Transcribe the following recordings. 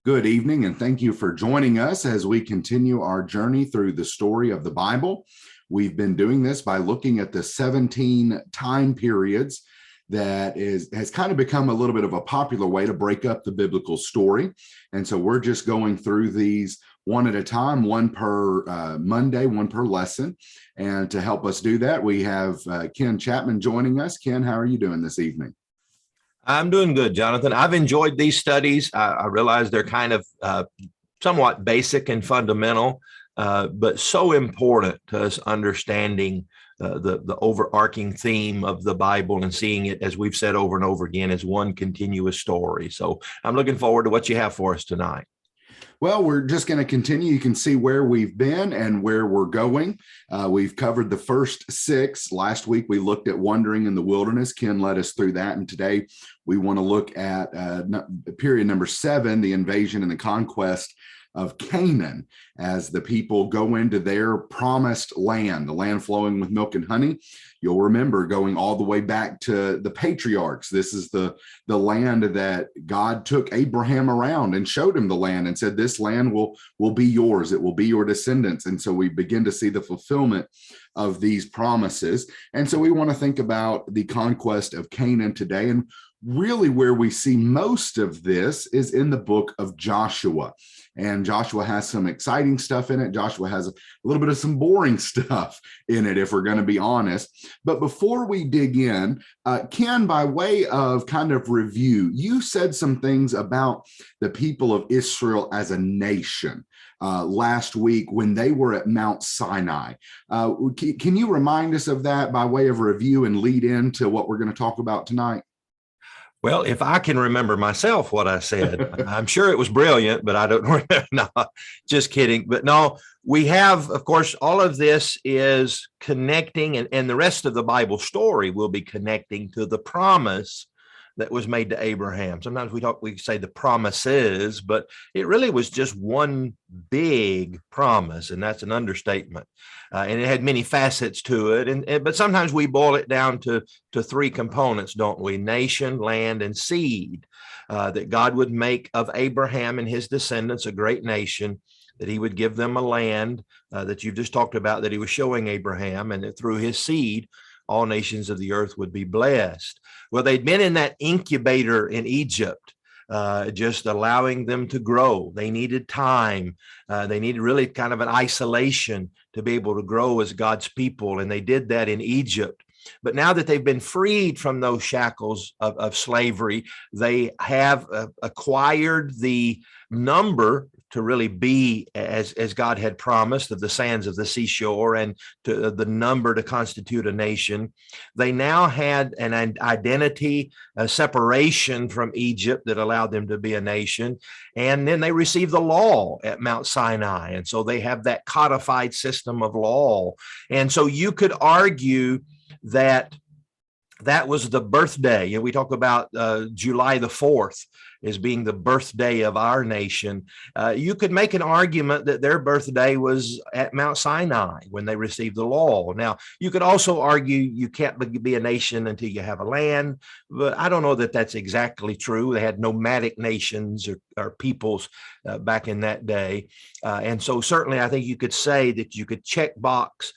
Good evening, and thank you for joining us as we continue our journey through the story of the Bible. We've been doing this by looking at the 17 time periods that has kind of become a little bit of a popular way to break up the biblical story. And so we're just going through these one at a time, one per Monday, one per lesson. And to help us do that, we have Ken Chapman joining us. Ken, how are you doing this evening? I'm doing good, Jonathan. I've enjoyed these studies. I realize they're kind of somewhat basic and fundamental, but so important to us understanding the overarching theme of the Bible and seeing it, as we've said over and over again, as one continuous story. So I'm looking forward to what you have for us tonight. Well, we're just going to continue. You can see where we've been and where we're going. We've covered the first six. Last week, we looked at wandering in the wilderness. Ken led us through that. And today, we want to look at period number 7, the invasion and the conquest of Canaan, as the people go into their promised land, the land flowing with milk and honey. You'll remember going all the way back to the patriarchs. This is the land that God took Abraham around and showed him the land and said, this land will be yours. It will be your descendants. And so we begin to see the fulfillment of these promises. And so we want to think about the conquest of Canaan today. And really where we see most of this is in the book of Joshua. And Joshua has some exciting stuff in it. Joshua has a little bit of some boring stuff in it, if we're going to be honest. But before we dig in, Ken, by way of kind of review, you said some things about the people of Israel as a nation last week when they were at Mount Sinai. Can you remind us of that by way of review and lead into what we're going to talk about tonight? Well, if I can remember myself what I said, I'm sure it was brilliant, but I don't remember. No, just kidding. But no, we have, of course, all of this is connecting, and the rest of the Bible story will be connecting to the promise that was made to Abraham. Sometimes we say the promises, but it really was just one big promise, and that's an understatement. And it had many facets to it, but sometimes we boil it down to 3 components, don't we? Nation, land, and seed. That God would make of Abraham and his descendants a great nation, that he would give them a land that you've just talked about, that he was showing Abraham, and that through his seed, all nations of the earth would be blessed. Well, they'd been in that incubator in Egypt, just allowing them to grow. They needed time. They needed really kind of an isolation to be able to grow as God's people. And they did that in Egypt. But now that they've been freed from those shackles of slavery, they have acquired the number to really be as God had promised, of the sands of the seashore, and to the number to constitute a nation. They now had an identity, a separation from Egypt that allowed them to be a nation. And then they received the law at Mount Sinai. And so they have that codified system of law. And so you could argue that was the birthday. You know, we talk about July the 4th as being the birthday of our nation. You could make an argument that their birthday was at Mount Sinai when they received the law. Now, you could also argue you can't be a nation until you have a land, but I don't know that that's exactly true. They had nomadic nations or peoples back in that day. And so certainly I think you could say that you could tick mark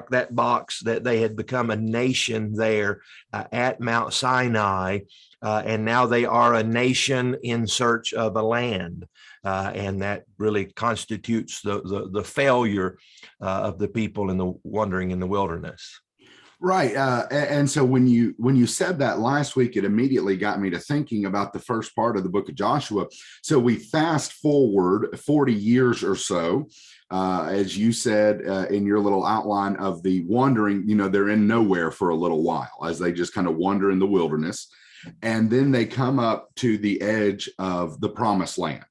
that box that they had become a nation there at Mount Sinai, and now they are a nation in search of a land, and that really constitutes the failure of the people in the wandering in the wilderness. Right. And so when you said that last week, it immediately got me to thinking about the first part of the book of Joshua. So we fast forward 40 years or so, as you said in your little outline of the wandering, they're in nowhere for a little while as they just kind of wander in the wilderness. And then they come up to the edge of the promised land.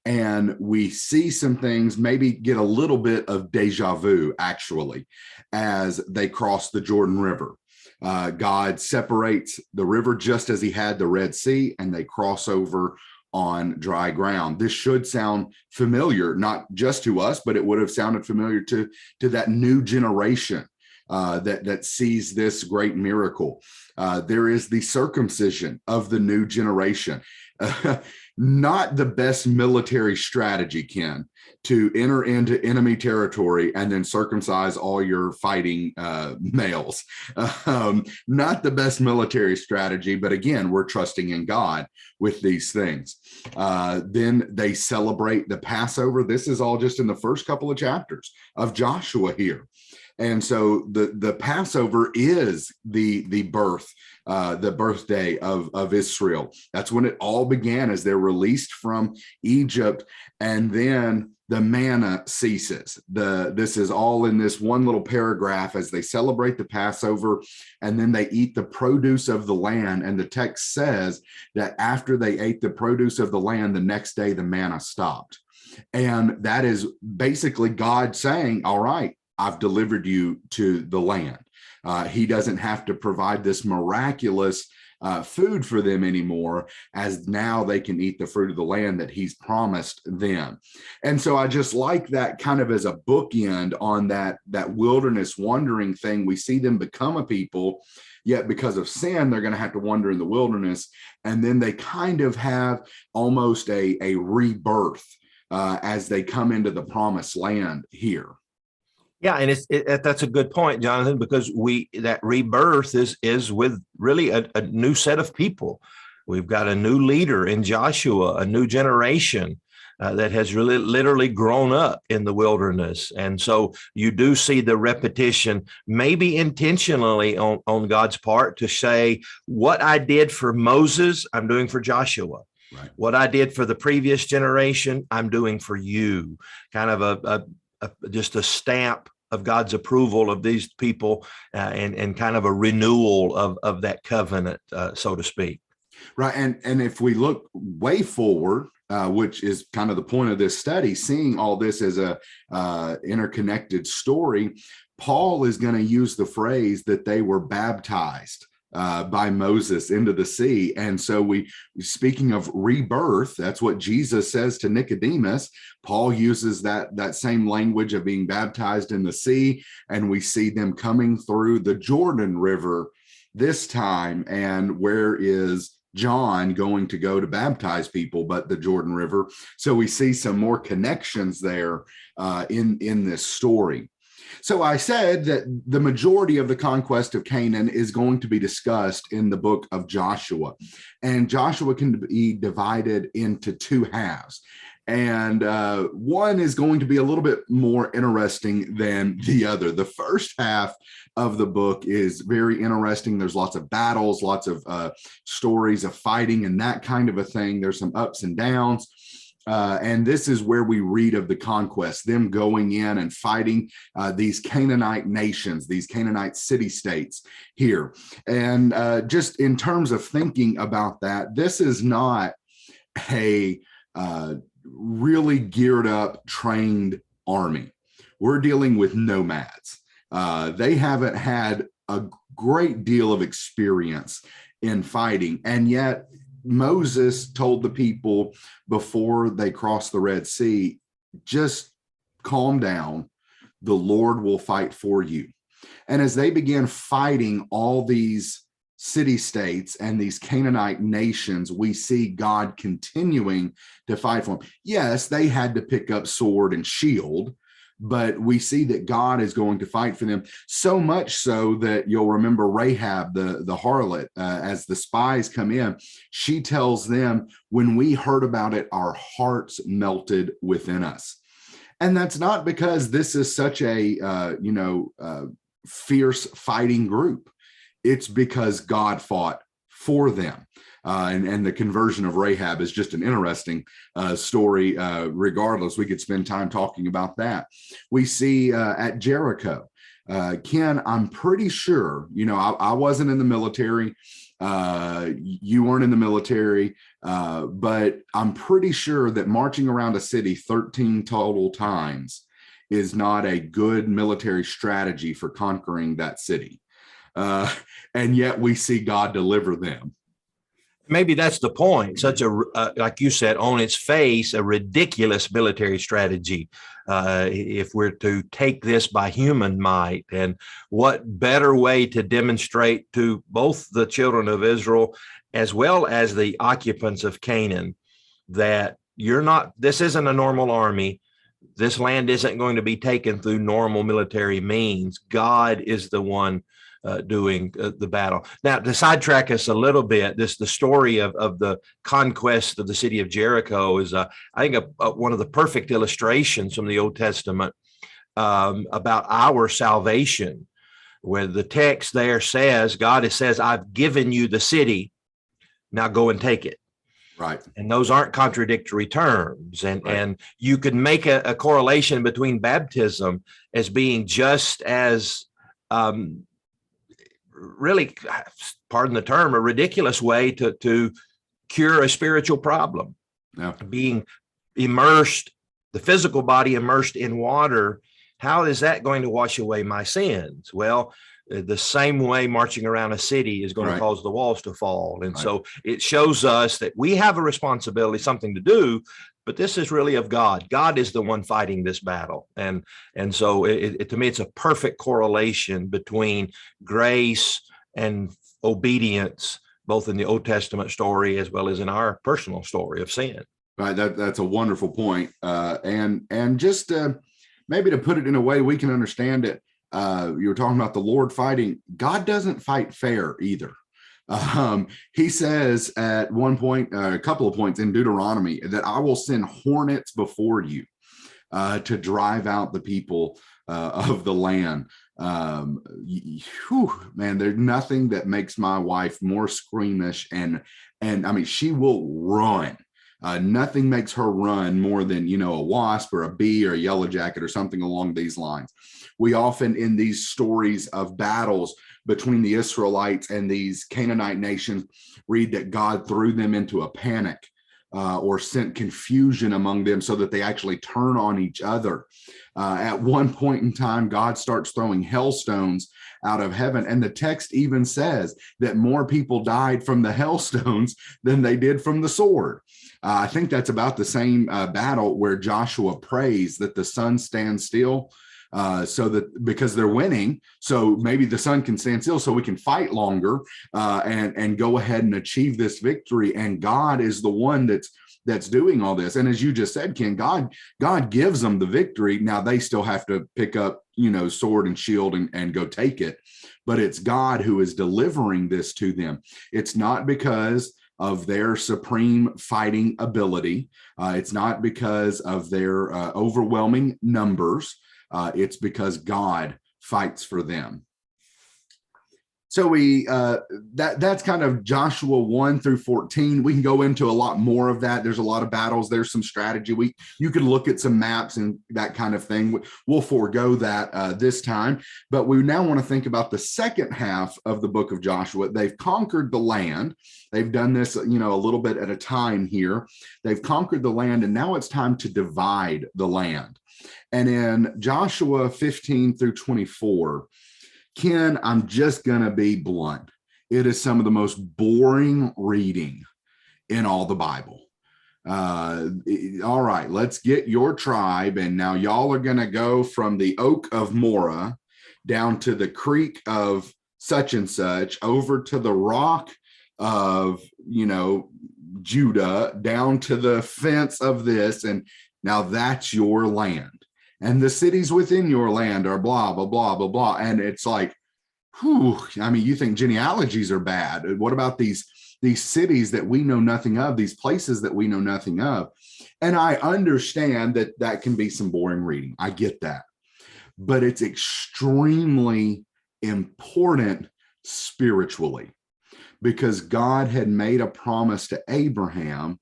And we see some things, maybe get a little bit of deja vu, actually, as they cross the Jordan River. God separates the river just as he had the Red Sea, and they cross over on dry ground. This should sound familiar, not just to us, but it would have sounded familiar to that new generation that sees this great miracle. There is the circumcision of the new generation. not the best military strategy, Ken, to enter into enemy territory and then circumcise all your fighting males. Not the best military strategy, but again, we're trusting in God with these things. Then they celebrate the Passover. This is all just in the first couple of chapters of Joshua here. And so the Passover is the birthday of Israel. That's when it all began, as they're released from Egypt, and then the manna ceases. This is all in this one little paragraph as they celebrate the Passover, and then they eat the produce of the land. And the text says that after they ate the produce of the land, the next day the manna stopped. And that is basically God saying, all right, I've delivered you to the land. He doesn't have to provide this miraculous food for them anymore, as now they can eat the fruit of the land that he's promised them. And so I just like that kind of as a bookend on that wilderness wandering thing. We see them become a people, yet because of sin, they're going to have to wander in the wilderness. And then they kind of have almost a rebirth as they come into the promised land here. Yeah, and that's a good point, Jonathan, because that rebirth is with really a new set of people. We've got a new leader in Joshua, a new generation that has really literally grown up in the wilderness. And so you do see the repetition, maybe intentionally on God's part, to say, what I did for Moses, I'm doing for Joshua. Right. What I did for the previous generation, I'm doing for you. Kind of just a stamp of God's approval of these people, and kind of a renewal of that covenant, so to speak. Right. And if we look way forward, which is kind of the point of this study, seeing all this as a interconnected story, Paul is going to use the phrase that they were baptized by Moses into the sea. And so speaking of rebirth, that's what Jesus says to Nicodemus. Paul uses that same language of being baptized in the sea, and we see them coming through the Jordan River this time. And where is John going to go to baptize people but the Jordan River? So we see some more connections there in this story. So I said that the majority of the conquest of Canaan is going to be discussed in the book of Joshua. And Joshua can be divided into two halves. And one is going to be a little bit more interesting than the other. The first half of the book is very interesting. There's lots of battles, lots of stories of fighting and that kind of a thing. There's some ups and downs. And this is where we read of the conquest, them going in and fighting these Canaanite nations, these Canaanite city-states here. And just in terms of thinking about that, this is not a really geared up, trained army. We're dealing with nomads. They haven't had a great deal of experience in fighting, and yet Moses told the people before they crossed the Red Sea, just calm down. The Lord will fight for you. And as they began fighting all these city-states and these Canaanite nations, we see God continuing to fight for them. Yes, they had to pick up sword and shield, but we see that God is going to fight for them, so much so that you'll remember Rahab, the harlot, as the spies come in, she tells them, when we heard about it, our hearts melted within us. And that's not because this is such a, fierce fighting group. It's because God fought for them. And the conversion of Rahab is just an interesting story. Regardless, we could spend time talking about that. We see at Jericho, Ken, I'm pretty sure, I wasn't in the military. You weren't in the military, but I'm pretty sure that marching around a city 13 total times is not a good military strategy for conquering that city. And yet we see God deliver them. Maybe that's the point. Such a, like you said, on its face, a ridiculous military strategy. If we're to take this by human might, and what better way to demonstrate to both the children of Israel as well as the occupants of Canaan that this isn't a normal army. This land isn't going to be taken through normal military means. God is the one doing the battle. Now, to sidetrack us a little bit, the story of the conquest of the city of Jericho is, I think, one of the perfect illustrations from the Old Testament about our salvation, where the text there says, God says, I've given you the city, now go and take it. Right. And those aren't contradictory terms. And you could make a correlation between baptism as being just as really, pardon the term, a ridiculous way to cure a spiritual problem. Yeah. Being immersed, the physical body immersed in water, how is that going to wash away my sins? Well, the same way marching around a city is going to cause the walls to fall. And so it shows us that we have a responsibility, something to do, but this is really of God. God is the one fighting this battle. And so to me, it's a perfect correlation between grace and obedience, both in the Old Testament story as well as in our personal story of sin. Right. That's a wonderful point. And just maybe to put it in a way we can understand it, you were talking about the Lord fighting. God doesn't fight fair either. He says at one point, a couple of points in Deuteronomy, that I will send hornets before you to drive out the people of the land. Man, there's nothing that makes my wife more squeamish, and I mean, she will run. Nothing makes her run more than, a wasp or a bee or a yellow jacket or something along these lines. We often, in these stories of battles between the Israelites and these Canaanite nations, read that God threw them into a panic or sent confusion among them so that they actually turn on each other. At one point in time, God starts throwing hailstones out of heaven. And the text even says that more people died from the hailstones than they did from the sword. I think that's about the same battle where Joshua prays that the sun stands still. So that because they're winning, so maybe the sun can stand still so we can fight longer and go ahead and achieve this victory. And God is the one that's doing all this. And as you just said, Ken, God gives them the victory. Now they still have to pick up, sword and shield and go take it. But it's God who is delivering this to them. It's not because of their supreme fighting ability. It's not because of their overwhelming numbers. It's because God fights for them. So that's kind of Joshua 1 through 14. We can go into a lot more of that. There's a lot of battles. There's some strategy. You can look at some maps and that kind of thing. We'll forego that this time. But we now want to think about the second half of the book of Joshua. They've conquered the land. They've done this, a little bit at a time here. They've conquered the land, and now it's time to divide the land. And in Joshua 15 through 24, Ken, I'm just going to be blunt. It is some of the most boring reading in all the Bible. All right, let's get your tribe. And now y'all are going to go from the oak of Morah down to the creek of such and such, over to the rock of, Judah, down to the fence of this. And now that's your land. And the cities within your land are blah, blah, blah, blah, blah. And it's like, you think genealogies are bad. What about these cities that we know nothing of, these places that we know nothing of? And I understand that can be some boring reading. I get that. But it's extremely important spiritually, because God had made a promise to Abraham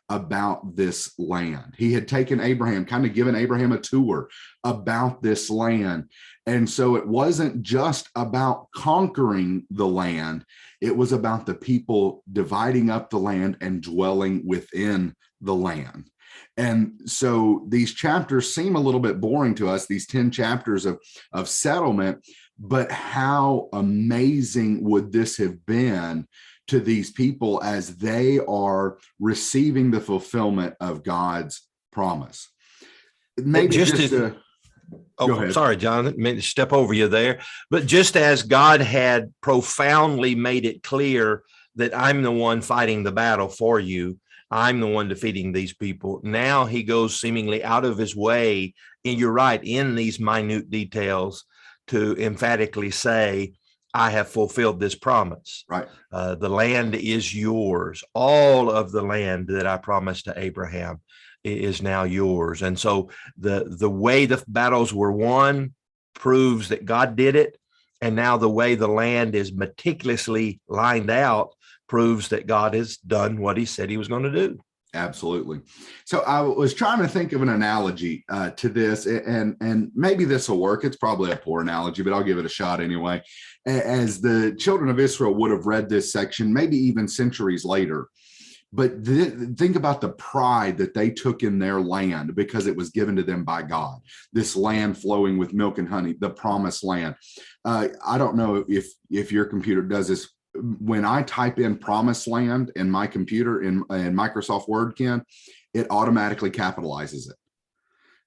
about this land. He had taken Abraham, kind of given Abraham a tour about this land. And so it wasn't just about conquering the land. It was about the people dividing up the land and dwelling within the land. And so these chapters seem a little bit boring to us, these 10 chapters of settlement, but how amazing would this have been to these people as they are receiving the fulfillment of God's promise? Maybe sorry, John, I meant to step over you there. But just as God had profoundly made it clear that I'm the one fighting the battle for you, I'm the one defeating these people. Now he goes seemingly out of his way, and you're right, in these minute details to emphatically say, I have fulfilled this promise. Right. The land is yours. All of the land that I promised to Abraham is now yours. And so the way the battles were won proves that God did it. And now the way the land is meticulously lined out proves that God has done what he said he was going to do. Absolutely. So I was trying to think of an analogy to this, and maybe this will work. It's probably a poor analogy, but I'll give it a shot anyway. As the children of Israel would have read this section, maybe even centuries later, but think about the pride that they took in their land because it was given to them by God, this land flowing with milk and honey, the promised land. I don't know if your computer does this. When I type in promised land in my computer in Microsoft Word, Ken, it automatically capitalizes it.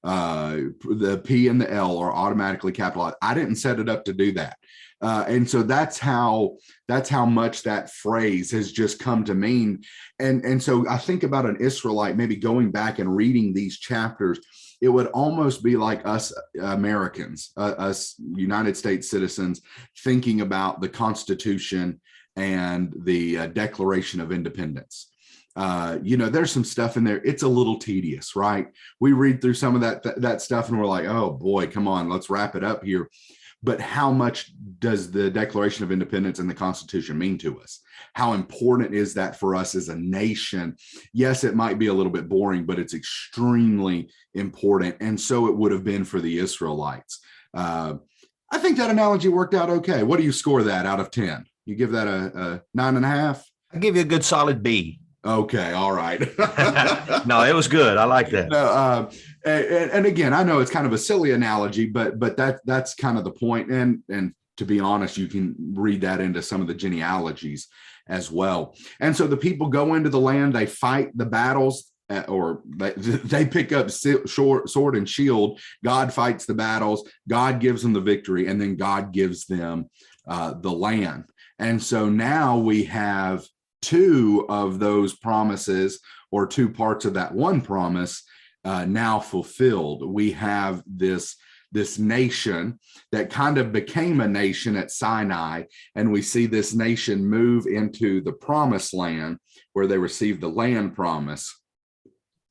The P and the L are automatically capitalized. I didn't set it up to do that. And so that's how much that phrase has just come to mean. And so I think about an Israelite maybe going back and reading these chapters. It would almost be like us Americans, us United States citizens, thinking about the Constitution and the Declaration of Independence. There's some stuff in there. It's a little tedious, right? We read through some of that stuff and we're like, oh boy, come on, let's wrap it up here. But how much does the Declaration of Independence and the Constitution mean to us? How important is that for us as a nation? Yes, it might be a little bit boring, but it's extremely important. And so it would have been for the Israelites. I think that analogy worked out okay. What do you score that out of 10? You give that a 9.5? I give you a good solid B. Okay, all right. No, it was good. I like that. No, and again, I know it's kind of a silly analogy, but that's kind of the point. And to be honest, you can read that into some of the genealogies as well. And so the people go into the land, they fight the battles, or they pick up sword and shield. God fights the battles. God gives them the victory, and then God gives them the land. And so now we have two of those promises, or two parts of that one promise, now fulfilled. We have this nation that kind of became a nation at Sinai, and we see this nation move into the promised land where they received the land promise.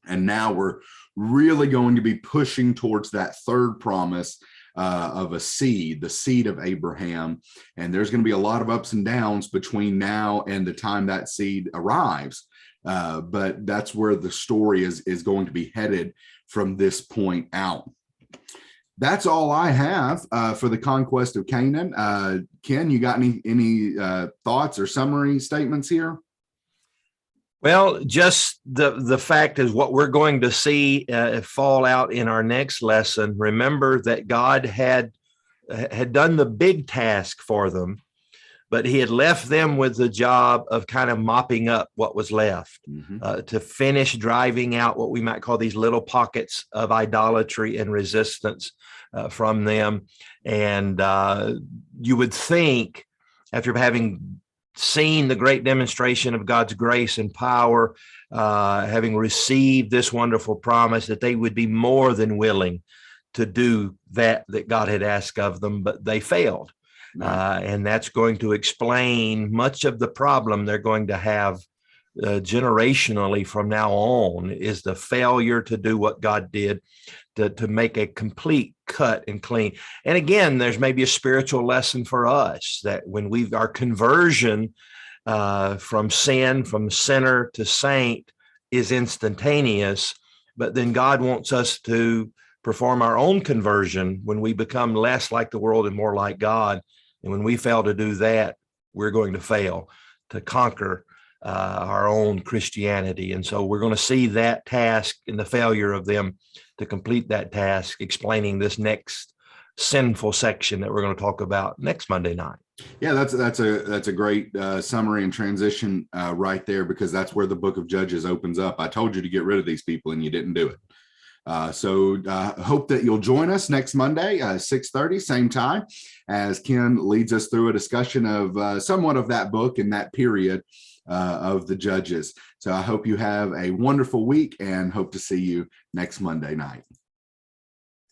And now we're really going to be pushing towards that third promise of a seed, the seed of Abraham. And there's going to be a lot of ups and downs between now and the time that seed arrives. But that's where the story is going to be headed from this point out. That's all I have for the Conquest of Canaan. Ken, you got any thoughts or summary statements here? Well, just the fact is what we're going to see fall out in our next lesson. Remember that God had done the big task for them, but he had left them with the job of kind of mopping up what was left, to finish driving out what we might call these little pockets of idolatry and resistance from them. And you would think, after having seen the great demonstration of God's grace and power, having received this wonderful promise, that they would be more than willing to do that God had asked of them, but they failed. And that's going to explain much of the problem they're going to have generationally from now on, is the failure to do what God did, to make a complete cut and clean. And again, there's maybe a spiritual lesson for us that when our conversion from sin, from sinner to saint, is instantaneous, but then God wants us to perform our own conversion when we become less like the world and more like God. And when we fail to do that, we're going to fail to conquer our own Christianity. And so we're going to see that task and the failure of them to complete that task, explaining this next sinful section that we're going to talk about next Monday night. Yeah, that's a great summary and transition right there, because that's where the book of Judges opens up. I told you to get rid of these people and you didn't do it. So hope that you'll join us next Monday, 6:30, same time, as Ken leads us through a discussion of somewhat of that book and that period of the judges. So I hope you have a wonderful week and hope to see you next Monday night.